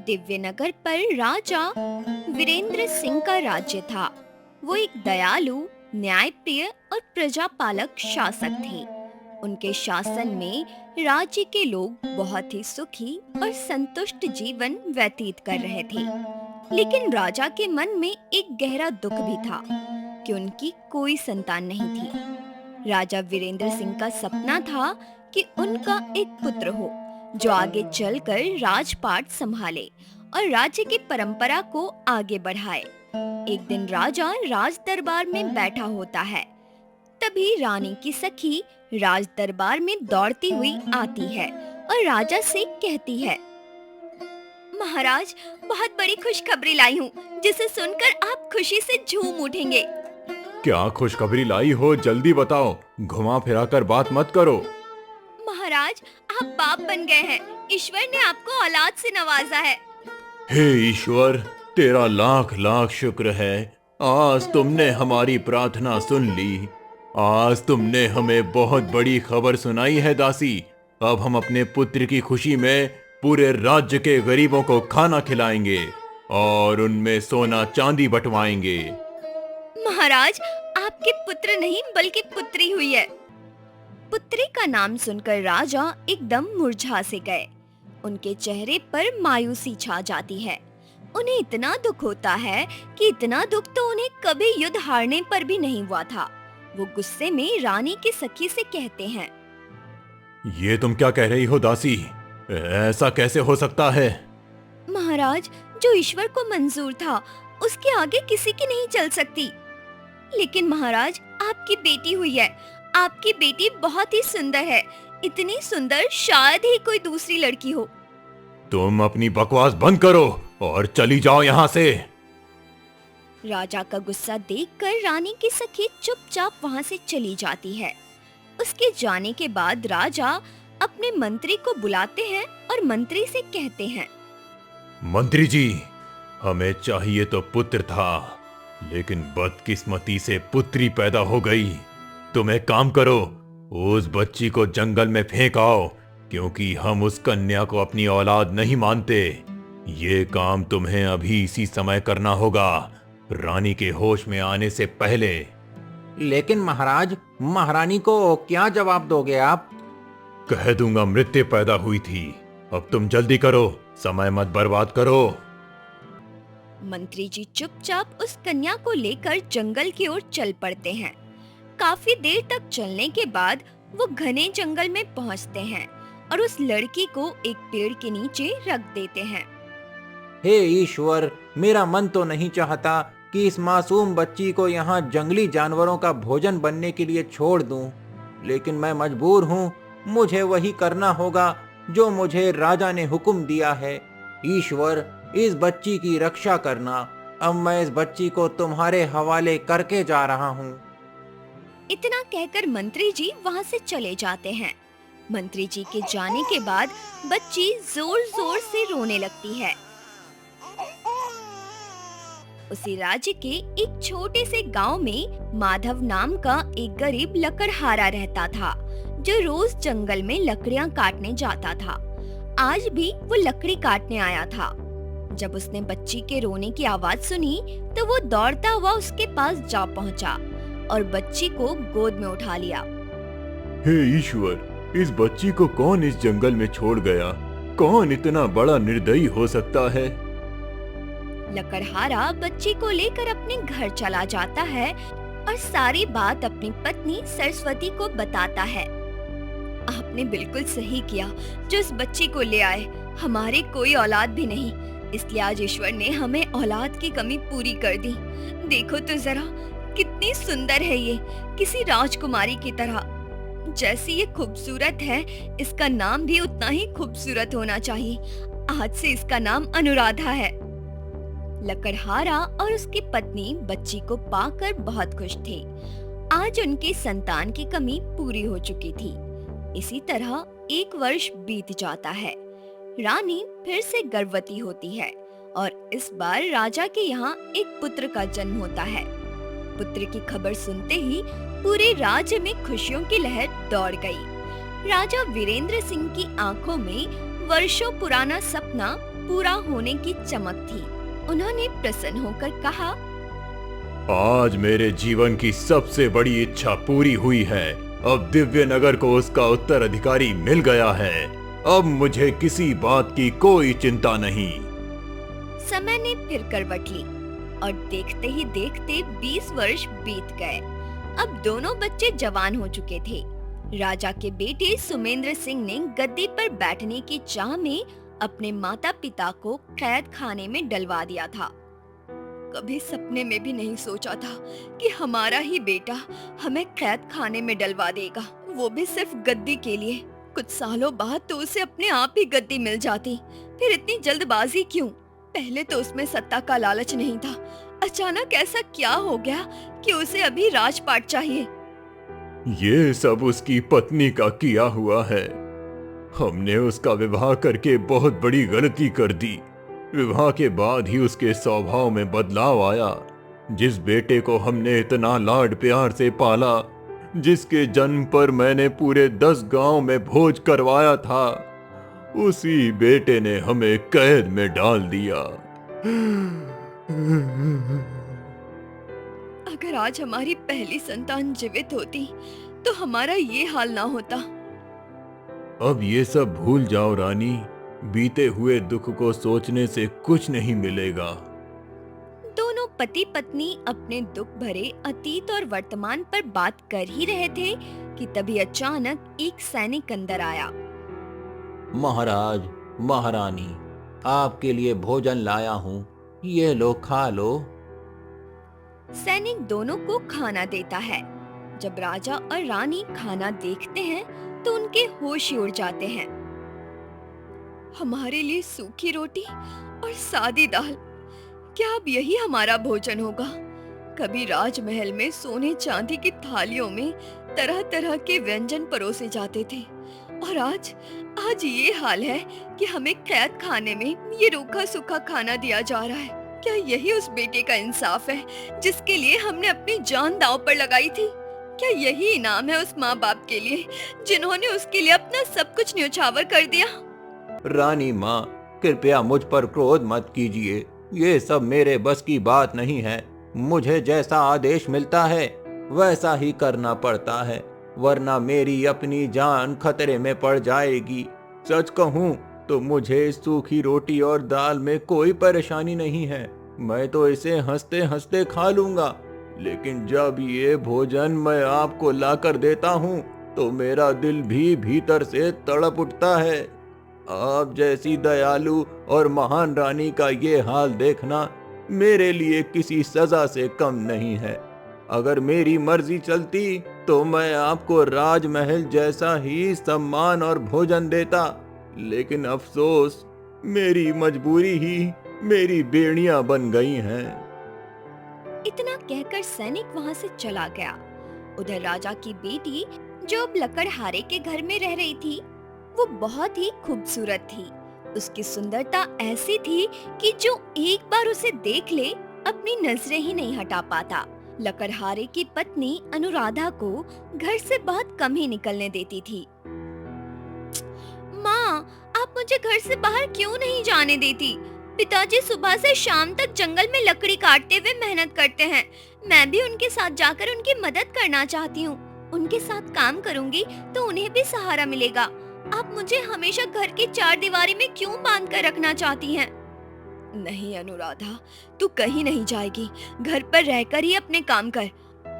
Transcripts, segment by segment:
दिव्यनगर पर राजा वीरेंद्र सिंह का राज्य था। वो एक दयालु, न्यायप्रिय और प्रजापालक शासक थे। उनके शासन में राज्य के लोग बहुत ही सुखी और संतुष्ट जीवन व्यतीत कर रहे थे। लेकिन राजा के मन में एक गहरा दुख भी था कि उनकी कोई संतान नहीं थी। राजा वीरेंद्र सिंह का सपना था कि उनका एक पुत्र हो जो आगे चलकर राजपाट संभाले और राज्य की परंपरा को आगे बढ़ाए। एक दिन राजा राज दरबार में बैठा होता है। तभी रानी की सखी राज दरबार में दौड़ती हुई आती है और राजा से कहती है, महाराज, बहुत बड़ी खुशखबरी लाई हूँ जिसे सुनकर आप खुशी से झूम उठेंगे। क्या खुशखबरी लाई हो, जल्दी बताओ, घुमा फिरा कर बात मत करो। महाराज, आप बाप बन गए हैं। ईश्वर ने आपको औलाद से नवाजा है। हे ईश्वर, तेरा लाख लाख शुक्र है। आज तुमने हमारी प्रार्थना सुन ली। आज तुमने हमें बहुत बड़ी खबर सुनाई है दासी। अब हम अपने पुत्र की खुशी में पूरे राज्य के गरीबों को खाना खिलाएंगे और उनमें सोना चांदी बंटवाएंगे। महाराज, आपके पुत्र नहीं बल्कि पुत्री हुई है। पुत्री का नाम सुनकर राजा एकदम मुरझा से गए। उनके चेहरे पर मायूसी छा जाती है। उन्हें इतना दुख होता है कि इतना दुख तो उन्हें कभी युद्ध हारने पर भी नहीं हुआ था। वो गुस्से में रानी की सखी से कहते हैं, ये तुम क्या कह रही हो दासी? ऐसा कैसे हो सकता है? महाराज, जो ईश्वर को मंजूर था उसके आगे किसी की नहीं चल सकती। लेकिन महाराज, आपकी बेटी हुई है। आपकी बेटी बहुत ही सुंदर है, इतनी सुंदर शायद ही कोई दूसरी लड़की हो। तुम अपनी बकवास बंद करो और चली जाओ यहाँ से। राजा का गुस्सा देखकर रानी की सखी चुपचाप वहाँ से चली जाती है। उसके जाने के बाद राजा अपने मंत्री को बुलाते हैं और मंत्री से कहते हैं, मंत्री जी, हमें चाहिए तो पुत्र था, लेकिन बदकिस्मती से पुत्री पैदा हो गई। तुम एक काम करो, उस बच्ची को जंगल में फेंक आओ, क्योंकि हम उस कन्या को अपनी औलाद नहीं मानते। ये काम तुम्हें अभी इसी समय करना होगा, रानी के होश में आने से पहले। लेकिन महाराज, महारानी को क्या जवाब दोगे आप? कह दूंगा मृत्यु पैदा हुई थी। अब तुम जल्दी करो, समय मत बर्बाद करो। मंत्री जी चुपचाप उस कन्या को लेकर जंगल की ओर चल पड़ते हैं। काफी देर तक चलने के बाद वो घने जंगल में पहुंचते हैं और उस लड़की को एक पेड़ के नीचे रख देते हैं। हे ईश्वर, मेरा मन तो नहीं चाहता कि इस मासूम बच्ची को यहाँ जंगली जानवरों का भोजन बनने के लिए छोड़ दूं, लेकिन मैं मजबूर हूँ। मुझे वही करना होगा जो मुझे राजा ने हुक्म दिया है। ईश्वर, इस बच्ची की रक्षा करना। अब मैं इस बच्ची को तुम्हारे हवाले करके जा रहा हूँ। इतना कहकर मंत्री जी वहाँ से चले जाते हैं। मंत्री जी के जाने के बाद बच्ची जोर जोर से रोने लगती है। उसी राज्य के एक छोटे से गांव में माधव नाम का एक गरीब लकड़हारा रहता था, जो रोज जंगल में लकड़ियां काटने जाता था। आज भी वो लकड़ी काटने आया था। जब उसने बच्ची के रोने की आवाज सुनी तो वो दौड़ता हुआ उसके पास जा पहुंचा और बच्ची को गोद में उठा लिया। हे ईश्वर, इस बच्ची को कौन इस जंगल में छोड़ गया? कौन इतना बड़ा निर्दयी हो सकता है? लकड़हारा बच्ची को लेकर अपने घर चला जाता है और सारी बात अपनी पत्नी सरस्वती को बताता है। आपने बिल्कुल सही किया जो इस बच्ची को ले आए। हमारे कोई औलाद भी नहीं, इसलिए आज ईश्वर ने हमें औलाद की कमी पूरी कर दी। देखो तो जरा, कितनी सुंदर है ये, किसी राजकुमारी की तरह। जैसी ये खूबसूरत है, इसका नाम भी उतना ही खूबसूरत होना चाहिए। आज से इसका नाम अनुराधा है। लकड़हारा और उसकी पत्नी बच्ची को पाकर बहुत खुश थे। आज उनकी संतान की कमी पूरी हो चुकी थी। इसी तरह एक वर्ष बीत जाता है। रानी फिर से गर्भवती होती है और इस बार राजा के यहाँ एक पुत्र का जन्म होता है। पुत्र की खबर सुनते ही पूरे राज्य में खुशियों की लहर दौड़ गई। राजा वीरेंद्र सिंह की आंखों में वर्षों पुराना सपना पूरा होने की चमक थी। उन्होंने प्रसन्न होकर कहा, आज मेरे जीवन की सबसे बड़ी इच्छा पूरी हुई है। अब दिव्य नगर को उसका उत्तराधिकारी मिल गया है। अब मुझे किसी बात की कोई चिंता नहीं। समय ने फिर करवट ली और देखते ही देखते 20 वर्ष बीत गए। अब दोनों बच्चे जवान हो चुके थे। राजा के बेटे सुमेंद्र सिंह ने गद्दी पर बैठने की चाह में अपने माता पिता को कैद खाने में डलवा दिया था। कभी सपने में भी नहीं सोचा था कि हमारा ही बेटा हमें कैद खाने में डलवा देगा, वो भी सिर्फ गद्दी के लिए। कुछ सालों बाद तो उसे अपने आप ही गद्दी मिल जाती, फिर इतनी जल्दबाजी क्यों? पहले तो उसमें सत्ता का लालच नहीं था, अचानक ऐसा क्या हो गया कि उसे अभी राजपाट चाहिए? ये सब उसकी पत्नी का किया हुआ है। हमने उसका विवाह करके बहुत बड़ी गलती कर दी। विवाह के बाद ही उसके स्वभाव में बदलाव आया। जिस बेटे को हमने इतना लाड प्यार से पाला, जिसके जन्म पर मैंने पूरे 10 गांव में भोज करवाया था, उसी बेटे ने हमें कैद में डाल दिया। अगर आज हमारी पहली संतान जीवित होती तो हमारा ये हाल ना होता। अब ये सब भूल जाओ रानी। बीते हुए दुख को सोचने से कुछ नहीं मिलेगा। दोनों पति पत्नी अपने दुख भरे अतीत और वर्तमान पर बात कर ही रहे थे कि तभी अचानक एक सैनिक अंदर आया। महाराज, महारानी, आपके लिए भोजन लाया हूँ, ये लो, खा लो। सैनिक दोनों को खाना देता है। जब राजा और रानी खाना देखते हैं तो उनके होश ही उड़ जाते हैं। हमारे लिए सूखी रोटी और सादी दाल, क्या अब यही हमारा भोजन होगा? कभी राजमहल में सोने चांदी की थालियों में तरह तरह के व्यंजन परोसे जाते थे, और आज ये हाल है कि हमें कैद खाने में ये रूखा सूखा खाना दिया जा रहा है। क्या यही उस बेटे का इंसाफ है जिसके लिए हमने अपनी जान दांव पर लगाई थी? क्या यही इनाम है उस माँ बाप के लिए जिन्होंने उसके लिए अपना सब कुछ न्यौछावर कर दिया? रानी माँ, कृपया मुझ पर क्रोध मत कीजिए। ये सब मेरे बस की बात नहीं है। मुझे जैसा आदेश मिलता है वैसा ही करना पड़ता है, वरना मेरी अपनी जान खतरे में पड़ जाएगी। सच कहूँ तो मुझे सूखी रोटी और दाल में कोई परेशानी नहीं है। मैं तो इसे हंसते हंसते खा लूंगा, लेकिन जब ये भोजन मैं आपको लाकर देता हूँ तो मेरा दिल भी भीतर से तड़प उठता है। आप जैसी दयालु और महान रानी का ये हाल देखना मेरे लिए किसी सजा से कम नहीं है। अगर मेरी मर्जी चलती तो मैं आपको राजमहल जैसा ही सम्मान और भोजन देता, लेकिन अफसोस मेरी मजबूरी ही मेरी बेड़ियां बन गई हैं। इतना कहकर सैनिक वहां से चला गया। उधर राजा की बेटी जो अब लकड़हारे के घर में रह रही थी, वो बहुत ही खूबसूरत थी। उसकी सुंदरता ऐसी थी कि जो एक बार उसे देख ले अपनी नजरें ही नहीं हटा पाता। लकड़हारे की पत्नी अनुराधा को घर से बहुत कम ही निकलने देती थी। माँ, आप मुझे घर से बाहर क्यों नहीं जाने देती? पिताजी सुबह से शाम तक जंगल में लकड़ी काटते हुए मेहनत करते हैं। मैं भी उनके साथ जाकर उनकी मदद करना चाहती हूँ। उनके साथ काम करूँगी तो उन्हें भी सहारा मिलेगा। आप मुझे हमेशा घर की चार दीवारी में क्यों बांध कर रखना चाहती हैं? नहीं अनुराधा, तू कहीं नहीं जाएगी। घर पर रहकर ही अपने काम कर।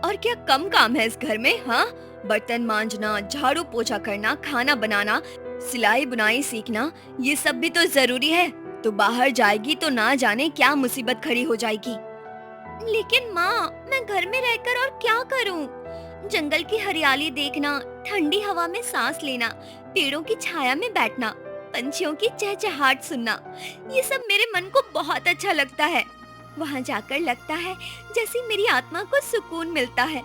और क्या कम काम है इस घर में? हाँ, बर्तन मांजना, झाड़ू पोछा करना, खाना बनाना, सिलाई बुनाई सीखना, ये सब भी तो जरूरी है। तो बाहर जाएगी तो ना जाने क्या मुसीबत खड़ी हो जाएगी। लेकिन माँ, मैं घर में रहकर और क्या करूँ? जंगल की हरियाली देखना, ठंडी हवा में सांस लेना, पेड़ों की छाया में बैठना, पंछियों की चहचहाहट सुनना, ये सब मेरे मन को बहुत अच्छा लगता है। वहाँ जाकर लगता है जैसे मेरी आत्मा को सुकून मिलता है।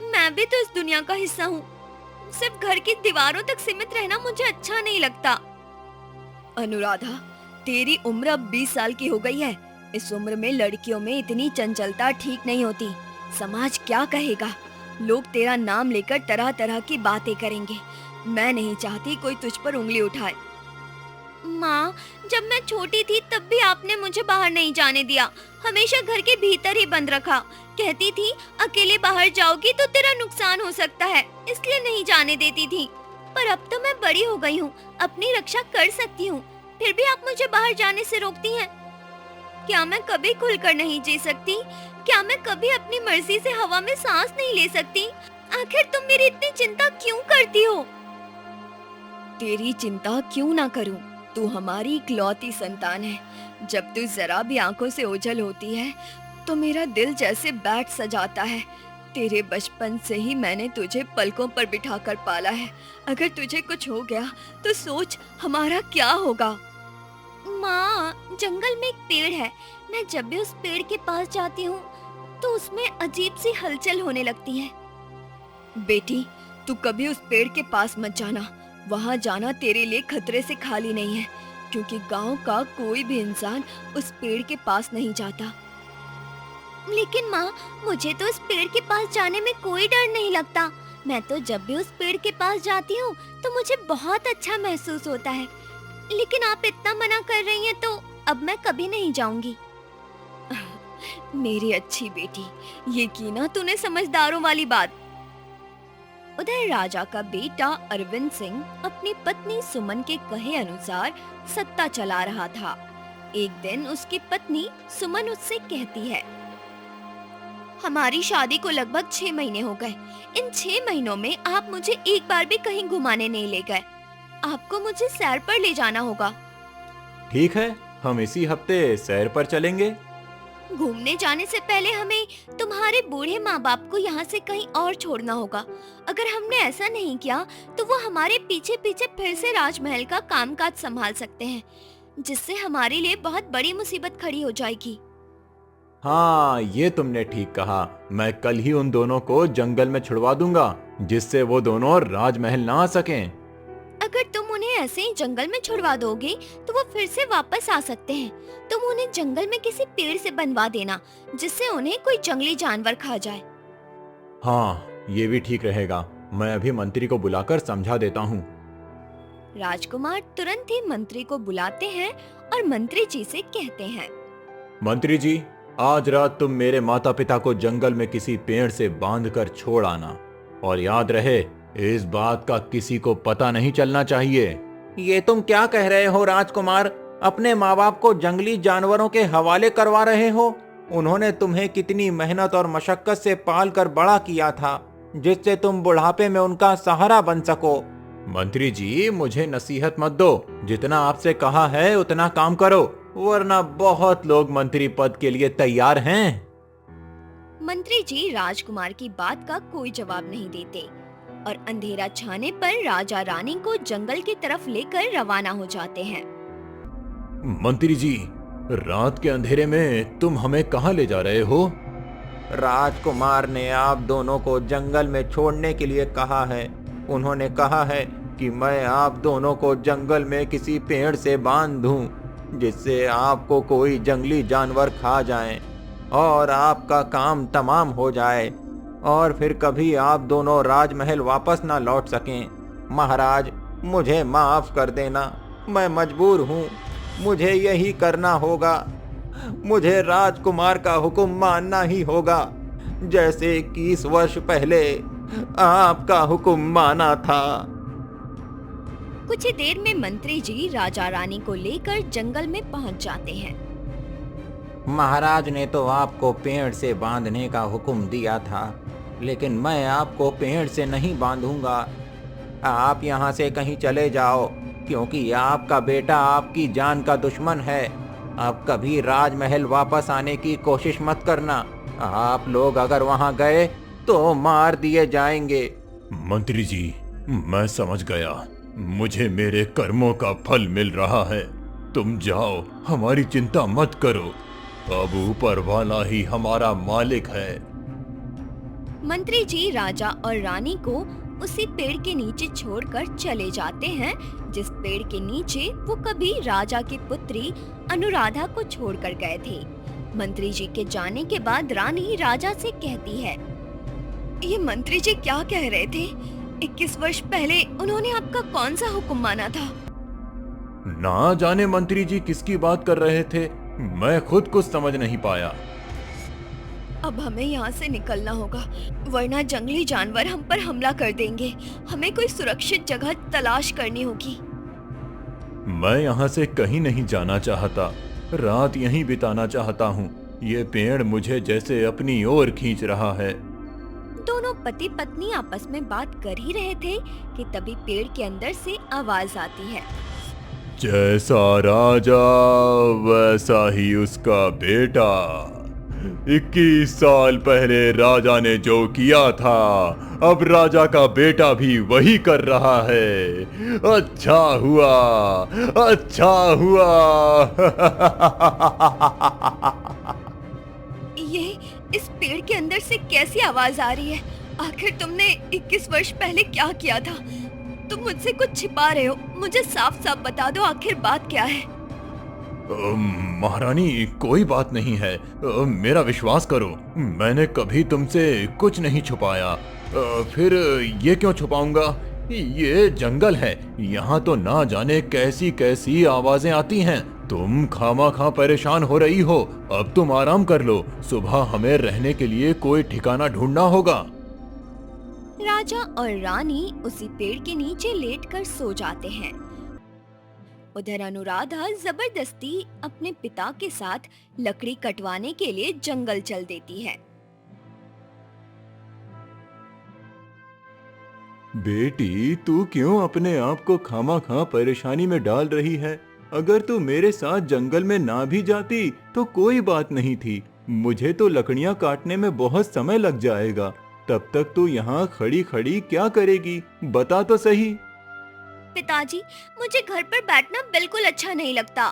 मैं भी तो इस दुनिया का हिस्सा हूँ। सिर्फ घर की दीवारों तक सीमित रहना मुझे अच्छा नहीं लगता। अनुराधा, तेरी उम्र अब 20 साल की हो गई है। इस उम्र में लड़कियों में इतनी चंचलता ठीक नहीं होती। समाज क्या कहेगा? लोग तेरा नाम लेकर तरह तरह की बातें करेंगे। मैं नहीं चाहती कोई तुझ पर उंगली उठाए। माँ, जब मैं छोटी थी तब भी आपने मुझे बाहर नहीं जाने दिया, हमेशा घर के भीतर ही बंद रखा। कहती थी अकेले बाहर जाओगी तो तेरा नुकसान हो सकता है, इसलिए नहीं जाने देती थी। पर अब तो मैं बड़ी हो गई हूँ, अपनी रक्षा कर सकती हूँ, फिर भी आप मुझे बाहर जाने से रोकती हैं। क्या मैं कभी खुलकर नहीं जी सकती? क्या मैं कभी अपनी मर्जी से हवा में सांस नहीं ले सकती? आखिर तुम मेरी इतनी चिंता क्यों करती हो? तेरी चिंता क्यों ना करूं? तू हमारी इकलौती संतान है। जब तू जरा भी आंखों से ओझल होती है तो मेरा दिल जैसे बैठ सा जाता है। तेरे बचपन से ही मैंने तुझे पलकों पर बिठाकर पाला है। अगर तुझे कुछ हो गया तो सोच हमारा क्या होगा। माँ, जंगल में एक पेड़ है, मैं जब भी उस पेड़ के पास जाती हूँ तो उसमें अजीब सी हलचल होने लगती है। बेटी, तू कभी उस पेड़ के पास मत जाना। वहाँ जाना तेरे लिए खतरे से खाली नहीं है, क्योंकि गांव का कोई भी इंसान उस पेड़ के पास नहीं जाता। लेकिन माँ, मुझे तो उस पेड़ के पास जाने में कोई डर नहीं लगता। मैं तो जब भी उस पेड़ के पास जाती हूँ तो मुझे बहुत अच्छा महसूस होता है। लेकिन आप इतना मना कर रही हैं तो अब मैं कभी नहीं जाऊंगी। मेरी अच्छी बेटी, ये की ना तूने समझदारों वाली बात। उधर राजा का बेटा अरविंद सिंह अपनी पत्नी सुमन के कहे अनुसार सत्ता चला रहा था। एक दिन उसकी पत्नी सुमन उससे कहती है, हमारी शादी को लगभग 6 महीने हो गए। इन 6 महीनों में आप मुझे एक बार भी कहीं घुमाने नहीं ले गए। आपको मुझे सैर पर ले जाना होगा। ठीक है, हम इसी हफ्ते सैर पर चलेंगे। घूमने जाने से पहले हमें तुम्हारे बूढ़े माँ बाप को यहाँ से कहीं और छोड़ना होगा। अगर हमने ऐसा नहीं किया तो वो हमारे पीछे पीछे फिर से राजमहल का कामकाज संभाल सकते हैं, जिससे हमारे लिए बहुत बड़ी मुसीबत खड़ी हो जाएगी। हाँ, ये तुमने ठीक कहा। मैं कल ही उन दोनों को जंगल में छुड़वा दूंगा, जिससे वो दोनों राजमहल ना आ सकें। अगर तुम उन्हें ऐसे ही जंगल में छुड़वा दोगे तो वो फिर से वापस आ सकते हैं। तुम उन्हें जंगल में किसी पेड़ से बंधवा देना, जिससे उन्हें कोई जंगली जानवर खा जाए। हाँ, ये भी ठीक रहेगा। मैं अभी मंत्री को बुलाकर समझा देता हूँ। राजकुमार तुरंत ही मंत्री को बुलाते हैं और मंत्री जी से कहते हैं, मंत्री जी, आज रात तुम मेरे माता पिता को जंगल में किसी पेड़ से बांधकर छोड़ आना, और याद रहे, इस बात का किसी को पता नहीं चलना चाहिए। ये तुम क्या कह रहे हो राजकुमार? अपने माँ बाप को जंगली जानवरों के हवाले करवा रहे हो? उन्होंने तुम्हें कितनी मेहनत और मशक्कत से पाल कर बड़ा किया था, जिससे तुम बुढ़ापे में उनका सहारा बन सको। मंत्री जी, मुझे नसीहत मत दो। जितना आपसे कहा है उतना काम करो, वरना बहुत लोग मंत्री पद के लिए तैयार हैं। मंत्री जी राजकुमार की बात का कोई जवाब नहीं देते और अंधेरा छाने पर राजा रानी को जंगल की तरफ लेकर रवाना हो जाते हैं। मंत्री जी, रात के अंधेरे में तुम हमें कहाँ ले जा रहे हो? राजकुमार ने आप दोनों को जंगल में छोड़ने के लिए कहा है। उन्होंने कहा है कि मैं आप दोनों को जंगल में किसी पेड़ से बांध दूं, जिससे आपको कोई जंगली जानवर खा जाए और आपका काम तमाम हो जाए, और फिर कभी आप दोनों राजमहल वापस ना लौट सकें। महाराज, मुझे माफ कर देना, मैं मजबूर हूँ। मुझे यही करना होगा। मुझे राजकुमार का हुक्म मानना ही होगा, जैसे 21 वर्ष पहले आपका हुक्म माना था। कुछ ही देर में मंत्री जी राजा रानी को लेकर जंगल में पहुंच जाते हैं। महाराज ने तो आपको पेड़ से बांधने का हुक्म दिया था, लेकिन मैं आपको पेड़ से नहीं बांधूंगा। आप यहाँ से कहीं चले जाओ, क्योंकि आपका बेटा आपकी जान का दुश्मन है। आप कभी राजमहल वापस आने की कोशिश मत करना। आप लोग अगर वहाँ गए तो मार दिए जाएंगे। मंत्री जी, मैं समझ गया। मुझे मेरे कर्मों का फल मिल रहा है। तुम जाओ, हमारी चिंता मत करो। अब ऊपर वाला ही हमारा मालिक है। मंत्री जी राजा और रानी को उसी पेड़ के नीचे छोड़कर चले जाते हैं, जिस पेड़ के नीचे वो कभी राजा की पुत्री अनुराधा को छोड़कर गए थे। मंत्री जी के जाने के बाद रानी राजा से कहती है, ये मंत्री जी क्या कह रहे थे? 21 वर्ष पहले उन्होंने आपका कौन सा हुक्म माना था? ना जाने मंत्री जी किसकी बात कर रहे थे, मैं खुद कुछ समझ नहीं पाया। अब हमें यहाँ से निकलना होगा, वरना जंगली जानवर हम पर हमला कर देंगे। हमें कोई सुरक्षित जगह तलाश करनी होगी। मैं यहाँ से कहीं नहीं जाना चाहता, रात यहीं बिताना चाहता हूँ। ये पेड़ मुझे जैसे अपनी ओर खींच रहा है। दोनों पति पत्नी आपस में बात कर ही रहे थे कि तभी पेड़ के अंदर से आवाज आती है। जैसा राजा वैसा ही उसका बेटा। 21 साल पहले राजा ने जो किया था, अब राजा का बेटा भी वही कर रहा है। अच्छा हुआ, अच्छा हुआ। ये इस पेड़ के अंदर से कैसी आवाज आ रही है? आखिर तुमने 21 वर्ष पहले क्या किया था? तुम मुझसे कुछ छिपा रहे हो। मुझे साफ साफ बता दो, आखिर बात क्या है? महारानी, कोई बात नहीं है। मेरा विश्वास करो, मैंने कभी तुमसे कुछ नहीं छुपाया। फिर ये क्यों छुपाऊंगा? ये जंगल है, यहाँ तो ना जाने कैसी कैसी आवाजें आती हैं। तुम खामा परेशान हो रही हो, अब तुम आराम कर लो। सुबह हमें रहने के लिए कोई ठिकाना ढूंढना होगा। राजा और रानी उसी पेड़ के नीचे लेटकर सो जाते हैं। उधर अनुराधा जबरदस्ती अपने पिता के साथ लकड़ी कटवाने के लिए जंगल चल देती है। बेटी, तू क्यों अपने आप को खामा परेशानी में डाल रही है? अगर तू मेरे साथ जंगल में ना भी जाती तो कोई बात नहीं थी। मुझे तो लकड़ियां काटने में बहुत समय लग जाएगा। तब तक तू यहाँ खड़ी खड़ी क्या करेगी? बता तो सही। पिताजी, मुझे घर पर बैठना बिल्कुल अच्छा नहीं लगता।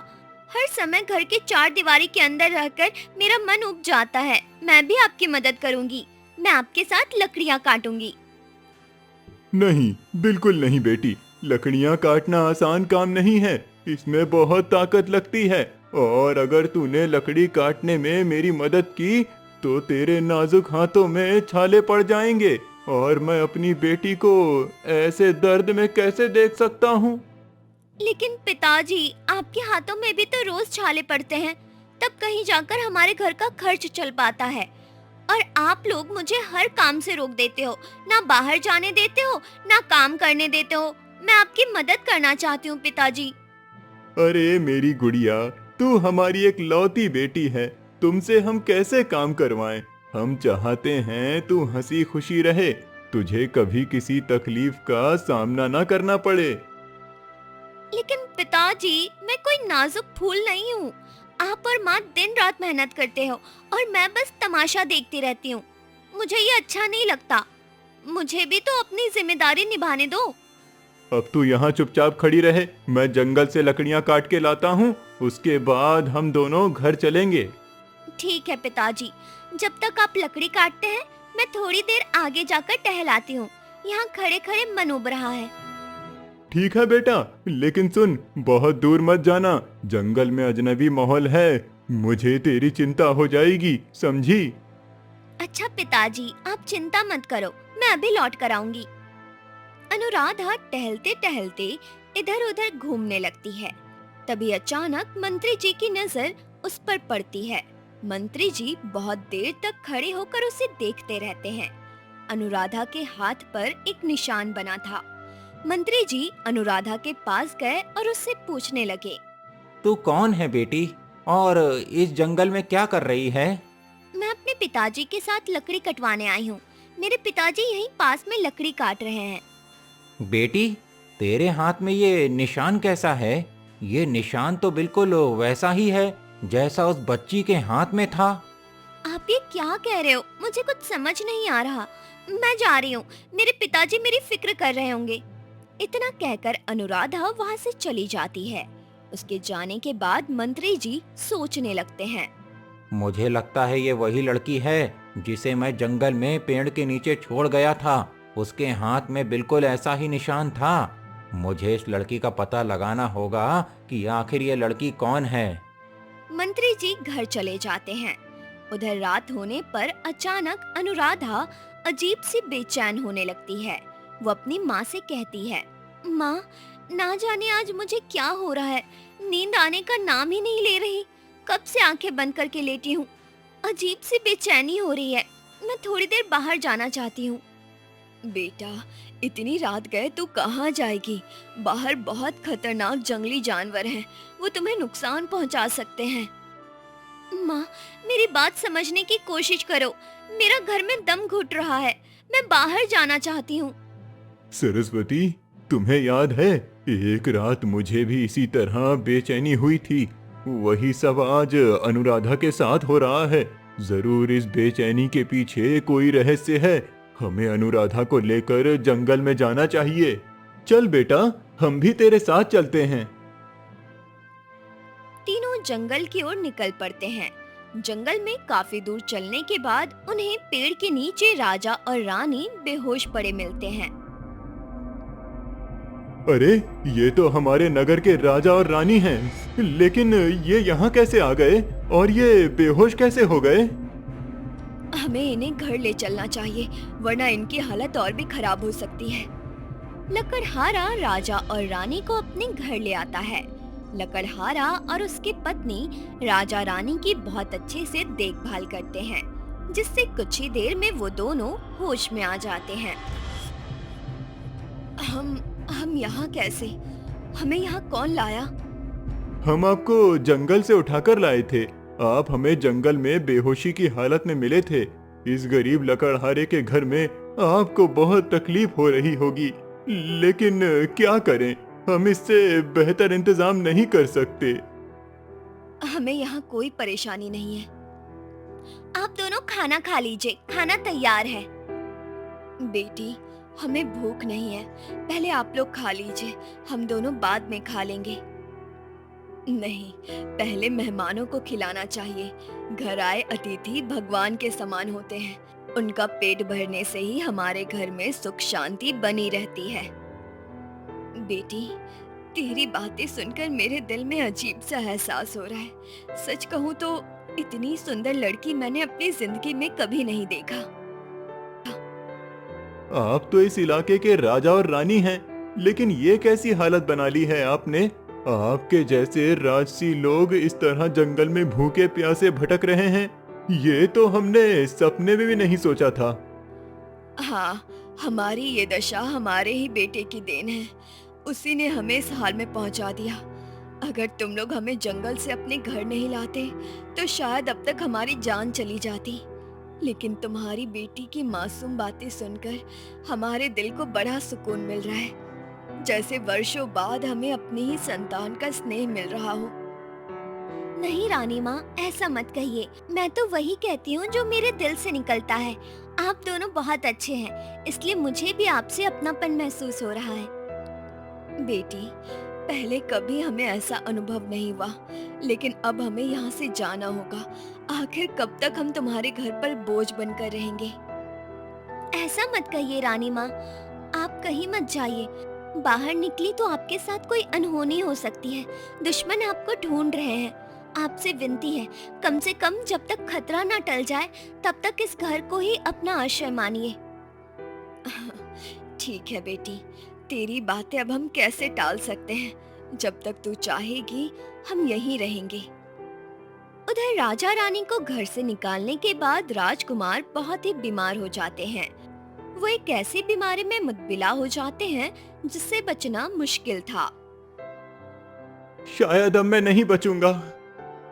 हर समय घर के चार दीवारी के अंदर रहकर मेरा मन उब जाता है। मैं भी आपकी मदद करूंगी। मैं आपके साथ लकड़ियां काटूंगी। नहीं, बिल्कुल नहीं बेटी। लकड़ियां काटना आसान काम नहीं है, इसमें बहुत ताकत लगती है। और अगर तूने लकड़ी काटने में मेरी मदद की तो तेरे नाजुक हाथों में छाले पड़ जाएंगे, और मैं अपनी बेटी को ऐसे दर्द में कैसे देख सकता हूँ? लेकिन पिताजी, आपके हाथों में भी तो रोज छाले पड़ते हैं, तब कहीं जाकर हमारे घर का खर्च चल पाता है। और आप लोग मुझे हर काम से रोक देते हो, ना बाहर जाने देते हो, ना काम करने देते हो। मैं आपकी मदद करना चाहती हूँ पिताजी। अरे मेरी गुड़िया, तू हमारी एक लौती बेटी है, तुमसे हम कैसे काम करवाएं? हम चाहते हैं तू हंसी खुशी रहे, तुझे कभी किसी तकलीफ का सामना ना करना पड़े। लेकिन पिताजी, मैं कोई नाजुक फूल नहीं हूँ। आप और माँ दिन रात मेहनत करते हो और मैं बस तमाशा देखती रहती हूँ। मुझे ये अच्छा नहीं लगता। मुझे भी तो अपनी जिम्मेदारी निभाने दो। अब तू यहाँ चुपचाप खड़ी रहे, मैं जंगल से लकड़ियाँ काट के लाता हूँ, उसके बाद हम दोनों घर चलेंगे। ठीक है पिताजी, जब तक आप लकड़ी काटते हैं मैं थोड़ी देर आगे जाकर टहलाती हूँ। यहाँ खड़े खड़े मन उब रहा है। ठीक है बेटा, लेकिन सुन, बहुत दूर मत जाना, जंगल में अजनबी माहौल है, मुझे तेरी चिंता हो जाएगी, समझी? अच्छा पिताजी, आप चिंता मत करो, मैं अभी लौट कर आऊंगी। अनुराधा टहलते टहलते इधर उधर घूमने लगती है। तभी अचानक मंत्री जी की नजर उस पर पड़ती है। मंत्री जी बहुत देर तक खड़े होकर उसे देखते रहते हैं। अनुराधा के हाथ पर एक निशान बना था। मंत्री जी अनुराधा के पास गए और उससे पूछने लगे, तू कौन है बेटी, और इस जंगल में क्या कर रही है? मैं अपने पिताजी के साथ लकड़ी कटवाने आई हूँ। मेरे पिताजी यहीं पास में लकड़ी काट रहे हैं। बेटी, तेरे हाथ में ये निशान कैसा है? ये निशान तो बिल्कुल वैसा ही है जैसा उस बच्ची के हाथ में था। आप ये क्या कह रहे हो? मुझे कुछ समझ नहीं आ रहा। मैं जा रही हूँ, मेरे पिताजी मेरी फिक्र कर रहे होंगे। इतना कहकर अनुराधा वहाँ से चली जाती है। उसके जाने के बाद मंत्री जी सोचने लगते हैं। मुझे लगता है ये वही लड़की है जिसे मैं जंगल में पेड़ के नीचे छोड़ गया था। उसके हाथ में बिल्कुल ऐसा ही निशान था। मुझे इस लड़की का पता लगाना होगा कि आखिर ये लड़की कौन है। मंत्री जी घर चले जाते हैं। उधर रात होने पर अचानक अनुराधा अजीब सी बेचैन होने लगती है। वो अपनी माँ से कहती है, माँ, ना जाने आज मुझे क्या हो रहा है, नींद आने का नाम ही नहीं ले रही। कब से आंखें बंद करके लेटी हूँ। अजीब सी बेचैनी हो रही है। मैं थोड़ी देर बाहर जाना चाहती हूँ। बेटा, इतनी रात गए तू कहाँ जाएगी? बाहर बहुत खतरनाक जंगली जानवर हैं, वो तुम्हें नुकसान पहुँचा सकते हैं। माँ, मेरी बात समझने की कोशिश करो। मेरा घर में दम घुट रहा है, मैं बाहर जाना चाहती हूँ। सरस्वती, तुम्हें याद है एक रात मुझे भी इसी तरह बेचैनी हुई थी। वही सब आज अनुराधा के साथ हो रहा है। जरूर इस बेचैनी के पीछे कोई रहस्य है। हमें अनुराधा को लेकर जंगल में जाना चाहिए। चल बेटा, हम भी तेरे साथ चलते हैं। तीनों जंगल की ओर निकल पड़ते हैं। जंगल में काफी दूर चलने के बाद उन्हें पेड़ के नीचे राजा और रानी बेहोश पड़े मिलते हैं। अरे, ये तो हमारे नगर के राजा और रानी हैं। लेकिन ये यहाँ कैसे आ गए और ये बेहोश कैसे हो गए? हमें इन्हें घर ले चलना चाहिए, वरना इनकी हालत और भी खराब हो सकती है। लकड़हारा राजा और रानी को अपने घर ले आता है। लकड़हारा और उसकी पत्नी राजा रानी की बहुत अच्छे से देखभाल करते हैं, जिससे कुछ ही देर में वो दोनों होश में आ जाते हैं। हम यहाँ कैसे? हमें यहाँ कौन लाया? हम आपको जंगल से उठाकर लाए थे। आप हमें जंगल में बेहोशी की हालत में मिले थे। इस गरीब लकड़हारे के घर में आपको बहुत तकलीफ हो रही होगी, लेकिन क्या करें, हम इससे बेहतर इंतजाम नहीं कर सकते। हमें यहाँ कोई परेशानी नहीं है। आप दोनों खाना खा लीजिए, खाना तैयार है। बेटी, हमें भूख नहीं है, पहले आप लोग खा लीजिए, हम दोनों बाद में खा लेंगे। नहीं, पहले मेहमानों को खिलाना चाहिए। घर आए अतिथि भगवान के समान होते हैं। उनका पेट भरने से ही हमारे घर में सुख शांति बनी रहती है। बेटी, तेरी बातें सुनकर मेरे दिल में अजीब सा एहसास हो रहा है। सच कहूँ तो इतनी सुंदर लड़की मैंने अपनी जिंदगी में कभी नहीं देखा। आप तो इस इलाके के राजा और रानी हैं, लेकिन ये कैसी हालत बना ली है आपने? आपके जैसे राजसी लोग इस तरह जंगल में भूखे प्यासे भटक रहे हैं, ये तो हमने सपने में भी नहीं सोचा था। हाँ, हमारी ये दशा हमारे ही बेटे की देन है। उसी ने हमें इस हाल में पहुंचा दिया। अगर तुम लोग हमें जंगल से अपने घर नहीं लाते तो शायद अब तक हमारी जान चली जाती। लेकिन तुम्हारी बेटी की मासूम बातें सुनकर हमारे दिल को बड़ा सुकून मिल रहा है, जैसे वर्षों बाद हमें अपनी ही संतान का स्नेह मिल रहा हो। नहीं रानी माँ, ऐसा मत कहिए। मैं तो वही कहती हूँ जो मेरे दिल से निकलता है। आप दोनों बहुत अच्छे हैं, इसलिए मुझे भी आपसे अपनापन महसूस हो रहा है। बेटी, पहले कभी हमें ऐसा अनुभव नहीं हुआ, लेकिन अब हमें यहाँ से जाना होगा। आखिर कब तक हम तुम्हारे घर पर बोझ बनकर रहेंगे? ऐसा मत कहिए रानी माँ, आप कहीं मत जाइए। बाहर निकली तो आपके साथ कोई अनहोनी हो सकती है। दुश्मन आपको ढूंढ रहे हैं। आपसे विनती है, कम से कम जब तक खतरा ना टल जाए तब तक इस घर को ही अपना आश्रय मानिए। ठीक है बेटी, तेरी बातें अब हम कैसे टाल सकते हैं। जब तक तू चाहेगी हम यहीं रहेंगे। उधर राजा रानी को घर से निकालने के बाद राजकुमार बहुत ही बीमार हो जाते हैं। वो एक ऐसी बीमारी में मुतबिला हो जाते हैं जिससे बचना मुश्किल था। शायद अब मैं नहीं बचूंगा।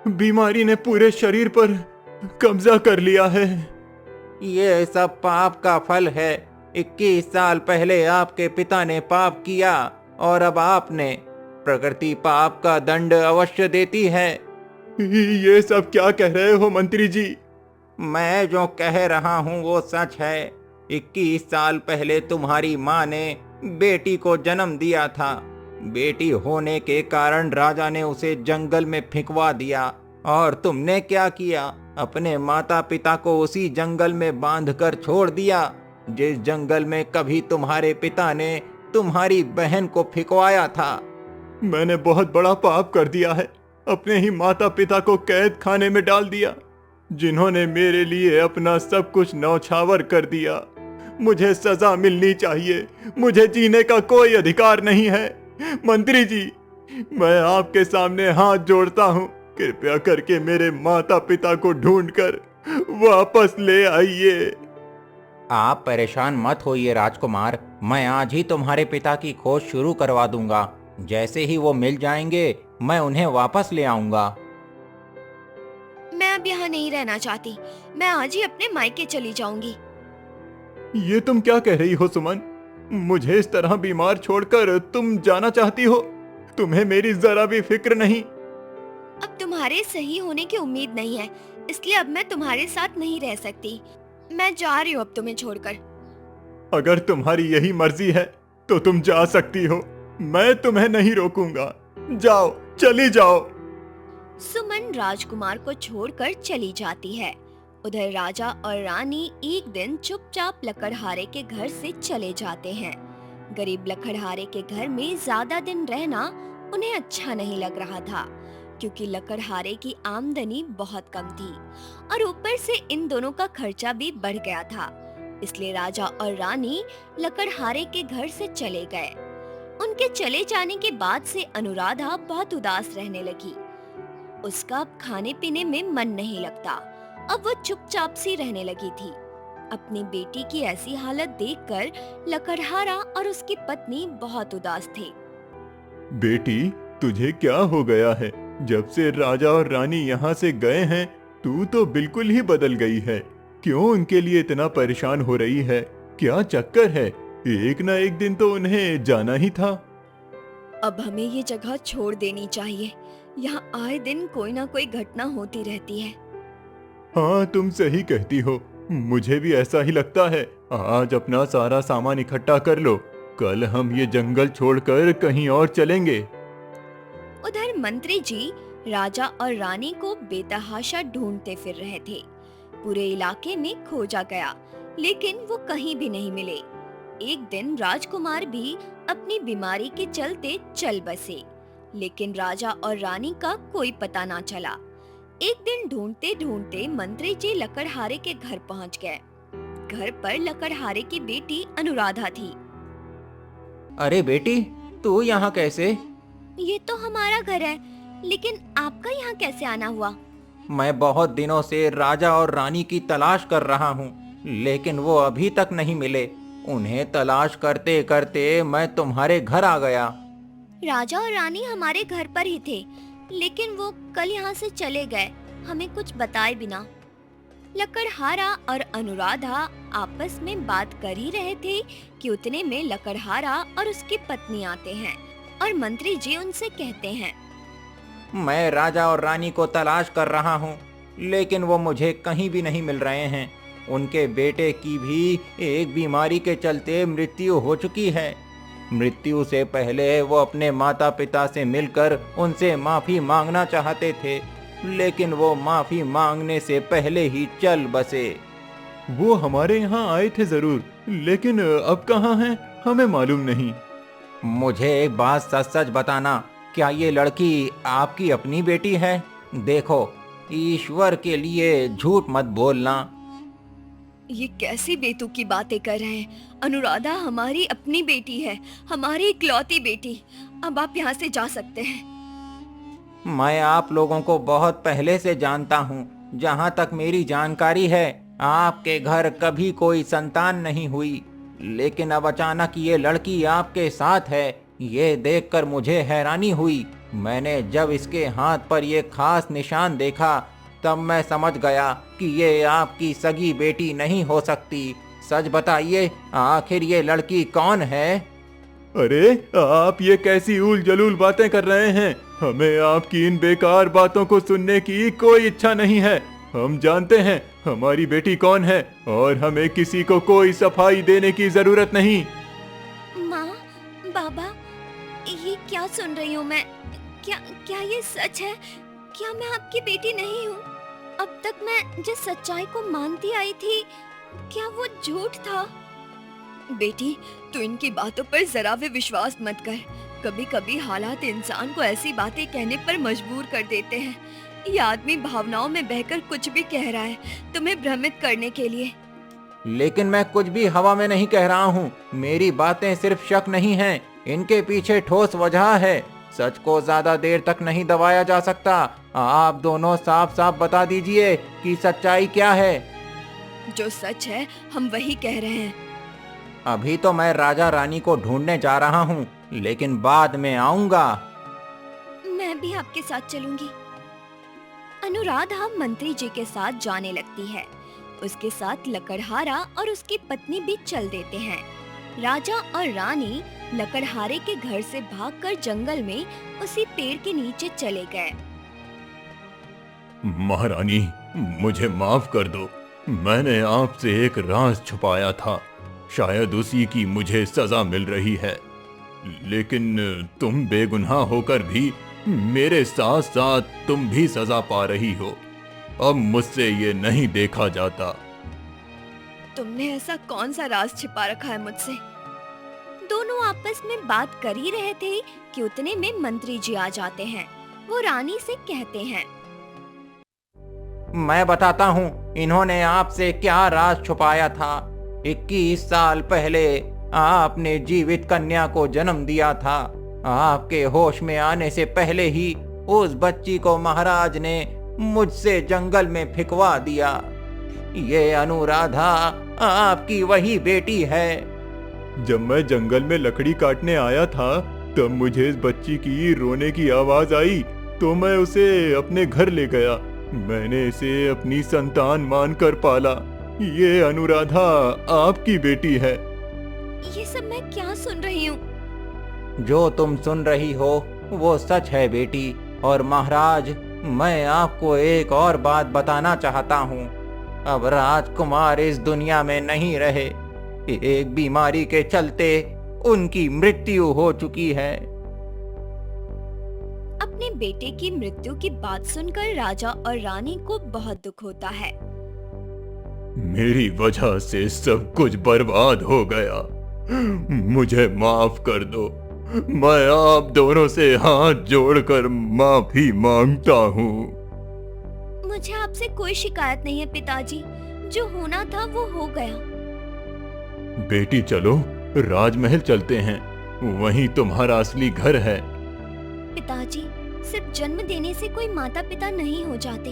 बीमारी ने पूरे शरीर पर कब्जा कर लिया है। ये सब पाप का फल है। 21 साल पहले आपके पिता ने पाप किया और अब आपने। प्रकृति पाप का दंड अवश्य देती है। ये सब क्या कह रहे हो मंत्री जी? मैं जो कह रहा हूँ वो सच है। 21 साल पहले तुम्हारी माँ ने बेटी को जन्म दिया था। बेटी होने के कारण राजा ने उसे जंगल में फेंकवा दिया और तुमने क्या किया? अपने माता पिता को उसी जंगल में बांधकर छोड़ दिया जिस जंगल में कभी तुम्हारे पिता ने तुम्हारी बहन को फेंकवाया था। मैंने बहुत बड़ा पाप कर दिया है। अपने ही माता पिता को कैद खाने में डाल दिया, जिन्होंने मेरे लिए अपना सब कुछ न्यौछावर कर दिया। मुझे सजा मिलनी चाहिए। मुझे जीने का कोई अधिकार नहीं है। मंत्री जी, मैं आपके सामने हाथ जोड़ता हूँ, कृपया करके मेरे माता पिता को ढूंढकर वापस ले आइए। आप परेशान मत होइए राजकुमार, मैं आज ही तुम्हारे पिता की खोज शुरू करवा दूंगा। जैसे ही वो मिल जाएंगे मैं उन्हें वापस ले आऊंगा। मैं अब यहाँ नहीं रहना चाहती। मैं आज ही अपने मायके चली जाऊंगी। ये तुम क्या कह रही हो सुमन? मुझे इस तरह बीमार छोड़कर तुम जाना चाहती हो? तुम्हें मेरी जरा भी फिक्र नहीं? अब तुम्हारे सही होने की उम्मीद नहीं है, इसलिए अब मैं तुम्हारे साथ नहीं रह सकती। मैं जा रही हूँ अब तुम्हें छोड़कर। अगर तुम्हारी यही मर्जी है तो तुम जा सकती हो, मैं तुम्हें नहीं रोकूंगा। जाओ, चली जाओ। सुमन राजकुमार को छोड़कर चली जाती है। उधर राजा और रानी एक दिन चुपचाप लकड़हारे के घर से चले जाते हैं। गरीब लकड़हारे के घर में ज्यादा दिन रहना उन्हें अच्छा नहीं लग रहा था, क्योंकि लकड़हारे की आमदनी बहुत कम थी और ऊपर से इन दोनों का खर्चा भी बढ़ गया था। इसलिए राजा और रानी लकड़हारे के घर से चले गए। उनके चले जाने के बाद से अनुराधा बहुत उदास रहने लगी। उसका अब खाने पीने में मन नहीं लगता। अब वो चुपचाप सी रहने लगी थी। अपनी बेटी की ऐसी हालत देखकर लकड़हारा और उसकी पत्नी बहुत उदास थे। बेटी, तुझे क्या हो गया है? जब से राजा और रानी यहाँ से गए हैं तू तो बिल्कुल ही बदल गई है। क्यों उनके लिए इतना परेशान हो रही है? क्या चक्कर है? एक ना एक दिन तो उन्हें जाना ही था। अब हमें ये जगह छोड़ देनी चाहिए। यहाँ आए दिन कोई ना कोई घटना होती रहती है। हाँ, तुम सही कहती हो, मुझे भी ऐसा ही लगता है। आज अपना सारा सामान इकट्ठा कर लो, कल हम ये जंगल छोड़कर कहीं और चलेंगे। उधर मंत्री जी राजा और रानी को बेतहाशा ढूंढते फिर रहे थे। पूरे इलाके में खोजा गया, लेकिन वो कहीं भी नहीं मिले। एक दिन राजकुमार भी अपनी बीमारी के चलते चल बसे, लेकिन राजा और रानी का कोई पता ना चला। एक दिन ढूंढते ढूंढते मंत्री जी लकड़हारे के घर पहुंच गए। घर पर लकड़हारे की बेटी अनुराधा थी। अरे बेटी, तू यहाँ कैसे? ये तो हमारा घर है, लेकिन आपका यहाँ कैसे आना हुआ? मैं बहुत दिनों से राजा और रानी की तलाश कर रहा हूँ, लेकिन वो अभी तक नहीं मिले। उन्हें तलाश करते करते मैं तुम्हारे घर आ गया। राजा और रानी हमारे घर पर ही थे, लेकिन वो कल यहाँ से चले गए, हमें कुछ बताए बिना। लकड़हारा और अनुराधा आपस में बात कर ही रहे थे कि उतने में लकड़हारा और उसकी पत्नी आते हैं और मंत्री जी उनसे कहते हैं, मैं राजा और रानी को तलाश कर रहा हूँ, लेकिन वो मुझे कहीं भी नहीं मिल रहे हैं। उनके बेटे की भी एक बीमारी के चलते मृत्यु हो चुकी है। मृत्यु से पहले वो अपने माता पिता से मिलकर उनसे माफी मांगना चाहते थे, लेकिन वो माफी मांगने से पहले ही चल बसे। वो हमारे यहाँ आए थे जरूर, लेकिन अब कहाँ हैं हमें मालूम नहीं। मुझे एक बात सच सच बताना, क्या ये लड़की आपकी अपनी बेटी है? देखो, ईश्वर के लिए झूठ मत बोलना। ये कैसी बेतुकी बातें कर रहे हैं? अनुराधा हमारी अपनी बेटी है, हमारी इकलौती बेटी। अब आप यहाँ से जा सकते हैं। मैं आप लोगों को बहुत पहले से जानता हूँ। जहाँ तक मेरी जानकारी है, आपके घर कभी कोई संतान नहीं हुई, लेकिन अब अचानक ये लड़की आपके साथ है, ये देखकर मुझे हैरानी हुई। मैंने जब इसके हाथ पर ये खास निशान देखा, तब मैं समझ गया कि ये आपकी सगी बेटी नहीं हो सकती। सच बताइए, आखिर ये लड़की कौन है? अरे, आप ये कैसी उल जलूल बातें कर रहे हैं? हमें आपकी इन बेकार बातों को सुनने की कोई इच्छा नहीं है। हम जानते हैं हमारी बेटी कौन है और हमें किसी को कोई सफाई देने की जरूरत नहीं। माँ, बाबा, ये क्या सुन रही हूँ मैं? क्या क्या ये सच है? क्या मैं आपकी बेटी नहीं हूँ? अब तक मैं जिस सच्चाई को मानती आई थी, क्या वो झूठ था? बेटी, तू इनकी बातों पर जरा भी विश्वास मत कर। कभी कभी हालात इंसान को ऐसी बातें कहने पर मजबूर कर देते हैं। ये आदमी भावनाओं में बहकर कुछ भी कह रहा है, तुम्हें भ्रमित करने के लिए। लेकिन मैं कुछ भी हवा में नहीं कह रहा हूँ। मेरी बातें सिर्फ शक नहीं हैं, इनके पीछे ठोस वजह है। सच को ज्यादा देर तक नहीं दबाया जा सकता। आप दोनों साफ साफ बता दीजिए कि सच्चाई क्या है। जो सच है हम वही कह रहे हैं। अभी तो मैं राजा रानी को ढूंढने जा रहा हूँ, लेकिन बाद में आऊंगा। मैं भी आपके साथ चलूंगी। अनुराधा मंत्री जी के साथ जाने लगती है। उसके साथ लकड़हारा और उसकी पत्नी भी चल देते हैं। राजा और रानी लकड़हारे के घर से भागकर जंगल में उसी पेड़ के नीचे चले गए। महारानी, मुझे माफ कर दो। मैंने आपसे एक राज छुपाया था। शायद उसी की मुझे सजा मिल रही है। लेकिन तुम बेगुनाह होकर भी मेरे साथ साथ तुम भी सजा पा रही हो। अब मुझसे ये नहीं देखा जाता। तुमने ऐसा कौन सा राज छिपा रखा है मुझसे? दोनों आपस में बात कर ही रहे थे कि उतने में मंत्री जी आ जाते हैं। वो रानी से कहते हैं, मैं बताता हूँ इन्होंने आपसे क्या राज छुपाया था। 21 साल पहले आपने जीवित कन्या को जन्म दिया था। आपके होश में आने से पहले ही उस बच्ची को महाराज ने मुझसे जंगल में फेंकवा दिया। ये अनुराधा आपकी वही बेटी है। जब मैं जंगल में लकड़ी काटने आया था तब मुझे इस बच्ची की रोने की आवाज आई, तो मैं उसे अपने घर ले गया। मैंने इसे अपनी संतान मानकर पाला। ये अनुराधा आपकी बेटी है। ये सब मैं क्या सुन रही हूँ? जो तुम सुन रही हो वो सच है बेटी। और महाराज, मैं आपको एक और बात बताना चाहता हूँ। अब राजकुमार इस दुनिया में नहीं रहे। एक बीमारी के चलते उनकी मृत्यु हो चुकी है। अपने बेटे की मृत्यु की बात सुनकर राजा और रानी को बहुत दुख होता है। मेरी वजह से सब कुछ बर्बाद हो गया। मुझे माफ कर दो। मैं आप दोनों से हाथ जोड़कर माफी मांगता हूँ। मुझे आपसे कोई शिकायत नहीं है पिताजी। जो होना था वो हो गया। बेटी चलो, राजमहल चलते हैं। वहीं तुम्हारा असली घर है। पिताजी, सिर्फ जन्म देने से कोई माता पिता नहीं हो जाते।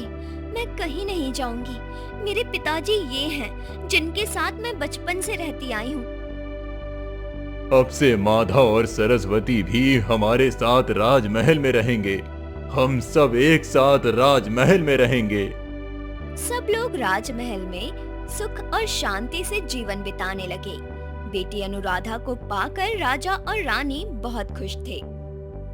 मैं कहीं नहीं जाऊंगी। मेरे पिताजी ये हैं जिनके साथ मैं बचपन से रहती आई हूँ। अब से माधव और सरस्वती भी हमारे साथ राजमहल में रहेंगे। हम सब एक साथ राजमहल में रहेंगे। सब लोग राजमहल में सुख और शांति से जीवन बिताने लगे। बेटी अनुराधा को पाकर राजा और रानी बहुत खुश थे।